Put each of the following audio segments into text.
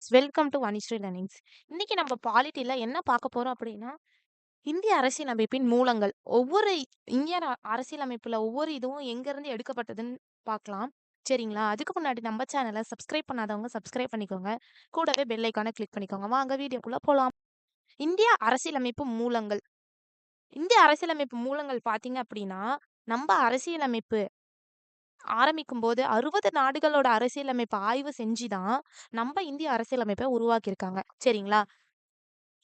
Students welcome to Vanishree learnings. இன்னைக்கு நம்ம பாலிட்டில என்ன பார்க்க போறோம் அப்படின்னா, இந்திய அரசியலமைப்பின் மூலங்கள். ஒவ்வொரு இந்திய அரசியலமைப்புல ஒவ்வொரு இதுவும் எங்கேருந்து எடுக்கப்பட்டதுன்னு பார்க்கலாம். சரிங்களா? அதுக்கு முன்னாடி நம்ம சேனலை சப்ஸ்கிரைப் பண்ணாதவங்க சப்ஸ்கிரைப் பண்ணிக்கோங்க. கூடவே பெல் ஐக்கான கிளிக் பண்ணிக்கோங்க. வாங்க வீடியோக்குள்ள போலாம். இந்திய அரசியலமைப்பு மூலங்கள். இந்திய அரசியலமைப்பு மூலங்கள் பார்த்தீங்க அப்படின்னா, நம்ம அரசியலமைப்பு ஆரம்பிக்கும்போது 60 நாடுகளோட அரசியலமைப்ப ஆய்வு செஞ்சு தான் நம்ம இந்திய அரசியலமைப்ப உருவாக்கியிருக்காங்க. சரிங்களா?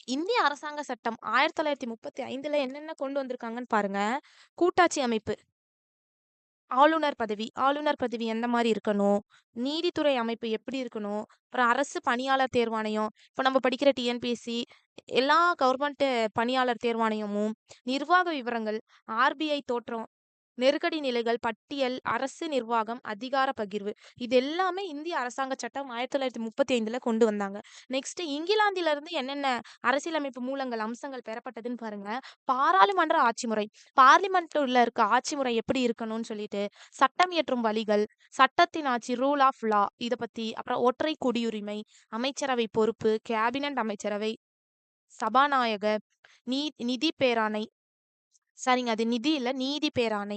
இந்திய அரசாங்க சட்டம் 1935ல என்னென்ன கொண்டு வந்திருக்காங்கன்னு பாருங்க. கூட்டாட்சி அமைப்பு, ஆளுநர் பதவி எந்த மாரி இருக்கணும்? நீதித்துறை அமைப்பு எப்படி இருக்கணும்? அப்புறம் அரசு பணியாளர் தேர்வாணையம், இப்ப நம்ம படிக்கிற டிஎன்பிஎஸ்சி, எல்லா கவர்மெண்ட் பணியாளர் தேர்வாணையமும், நிர்வாக விவரங்கள், ஆர்பிஐ தோற்றம், நெருக்கடி நிலைகள், பட்டியல், அரசு நிர்வாகம், அதிகார பகிர்வு. இது எல்லாமே இந்திய அரசாங்க சட்டம் 1935ல கொண்டு வந்தாங்க. நெக்ஸ்ட் இங்கிலாந்திலிருந்து என்னென்ன அரசியலமைப்பு மூலங்கள், அம்சங்கள் பெறப்பட்டதுன்னு பாருங்க. பாராளுமன்ற ஆட்சி முறை. பார்லிமென்ட்ல இருக்க ஆட்சி முறை எப்படி இருக்கணும்னு சொல்லிட்டு, சட்டம் இயற்றும் வழிகள், சட்டத்தின் ஆட்சி ரூல் ஆஃப் லா இத பத்தி, அப்புறம் ஒற்றை குடியுரிமை, அமைச்சரவை பொறுப்பு, கேபினட் அமைச்சரவை, சபாநாயகர், நீ நிதி பேராணை சாரிங்க அது நிதி இல்ல நீதி பேராணை.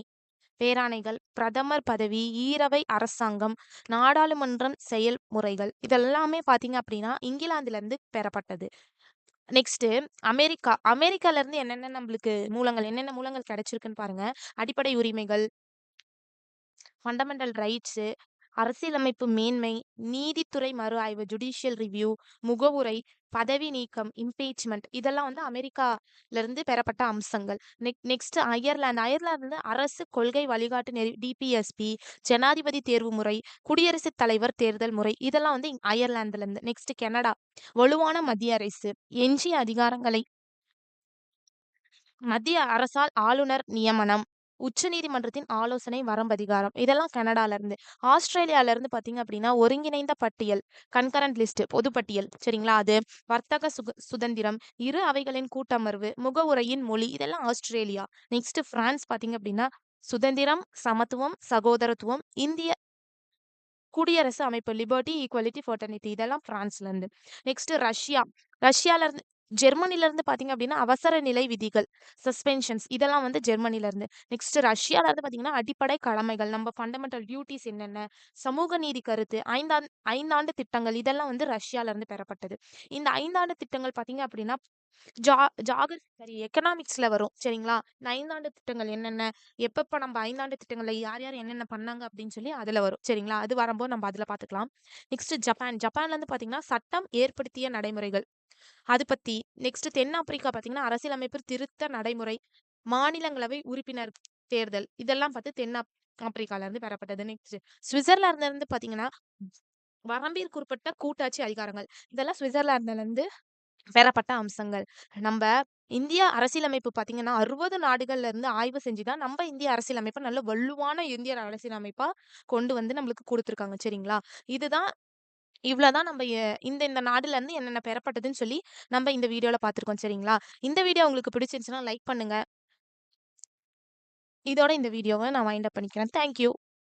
பேராணைகள், பிரதமர் பதவி, ஈரவை அரசாங்கம், நாடாளுமன்றம் செயல்முறைகள் இதெல்லாமே பார்த்தீங்க அப்படின்னா, இங்கிலாந்துலருந்து பெறப்பட்டது. நெக்ஸ்ட்டு அமெரிக்காலருந்து என்னென்ன மூலங்கள் கிடைச்சிருக்குன்னு பாருங்க. அடிப்படை உரிமைகள், ஃபண்டமெண்டல் ரைட்ஸு, அரசியலமைப்பு மேன்மை, நீதித்துறை மறு ஆய்வு ஜுடிஷியல் ரிவ்யூ, முகவுரை, பதவி நீக்கம் இம்பீச்மென்ட் இதெல்லாம் வந்து அமெரிக்காலருந்து பெறப்பட்ட அம்சங்கள். நெக்ஸ்ட் அயர்லாந்து அரசு கொள்கை வழிகாட்டு நெறி டிபிஎஸ்பி, ஜனாதிபதி தேர்வு முறை, குடியரசுத் தலைவர் தேர்தல் முறை இதெல்லாம் வந்து அயர்லாந்துலருந்து. நெக்ஸ்ட் கனடா வலுவான மத்திய அரசு, எஞ்சிய அதிகாரங்களை மத்திய அரசால் ஆளுநர் நியமனம், உச்சநீதிமன்றத்தின் ஆலோசனை வரம்பதிகாரம் இதெல்லாம் கனடால இருந்து. ஆஸ்திரேலியால இருந்து பார்த்தீங்க அப்படின்னா, ஒருங்கிணைந்த பட்டியல் கன்கரண்ட் லிஸ்ட் பொதுப்பட்டியல் சரிங்களா? அது வர்த்தக சுதந்திரம், இரு அவைகளின் கூட்டமர்வு, முகவுரையின் மொழி இதெல்லாம் ஆஸ்திரேலியா. நெக்ஸ்ட் பிரான்ஸ் பார்த்தீங்க அப்படின்னா, சுதந்திரம், சமத்துவம், சகோதரத்துவம், இந்திய குடியரசு அமைப்பு லிபர்ட்டி, ஈக்வாலிட்டி, ஃப்ராட்டர்னிட்டி இதெல்லாம் பிரான்ஸ்ல இருந்து. நெக்ஸ்ட் ரஷ்யால இருந்து ஜெர்மனில இருந்து பார்த்தீங்க அப்படின்னா, அவசர நிலை விதிகள், சஸ்பென்ஷன்ஸ் இதெல்லாம் வந்து ஜெர்மனில இருந்து. நெக்ஸ்ட் ரஷ்யால இருந்து பார்த்தீங்கன்னா, அடிப்படை கடமைகள், நம்ம ஃபண்டமெண்டல் டியூட்டீஸ் என்னென்ன, சமூக நீதி கருத்து, ஐந்தாண்டு திட்டங்கள் இதெல்லாம் வந்து ரஷ்யால இருந்து பெறப்பட்டது. இந்த 5 ஆண்டு திட்டங்கள் பார்த்தீங்க அப்படின்னா, ஜா எக்கனாமிக்ஸ்ல வரும். சரிங்களா? இந்த 5 ஆண்டு திட்டங்கள் என்னென்ன, எப்பப்ப நம்ம 5 ஆண்டு திட்டங்கள்ல யார் யார் என்னென்ன பண்ணாங்க அப்படின்னு சொல்லி அதுல வரும். சரிங்களா? அது வரும்போது நம்ம அதுல பார்த்துக்கலாம். நெக்ஸ்ட் ஜப்பான்ல இருந்து பார்த்தீங்கன்னா, சட்டம் ஏற்படுத்திய நடைமுறைகள். அது பத்தி. நெக்ஸ்ட் தென்னாப்பிரிக்கா பார்த்தீங்கன்னா, அரசியலமைப்பு திருத்த நடைமுறை, மாநிலங்களவை உறுப்பினர் தேர்தல் இதெல்லாம் பார்த்து ஆப்பிரிக்கால இருந்து பெறப்பட்டது. நெக்ஸ்ட் சுவிட்சர்லாந்துல இருந்து பார்த்தீங்கன்னா, வரம்பிற்குட்பட்ட கூட்டாட்சி அதிகாரங்கள். இதெல்லாம் சுவிட்சர்லாந்துல இருந்து பெறப்பட்ட அம்சங்கள். நம்ப இந்திய அரசியலமைப்பு பார்த்தீங்கன்னா, 60 நாடுகள்ல இருந்து ஆய்வு செஞ்சு தான் நம்ம இந்திய அரசியலமைப்ப நல்ல வலுவான இந்திய அரசியலமைப்பா கொண்டு வந்து நம்மளுக்கு குடுத்துருக்காங்க. சரிங்களா? இதுதான் இவ்வளதான் நம்ம இந்த இந்த நாடுல இருந்து என்னென்ன பெறப்பட்டதுன்னு சொல்லி நம்ம இந்த வீடியோல பார்த்துருக்கோம். சரிங்களா? இந்த வீடியோ உங்களுக்கு பிடிச்சிருந்துச்சுன்னா லைக் பண்ணுங்க. இதோட இந்த வீடியோவ நான் வைண்ட் அப் பண்ணிக்கிறேன். Thank you.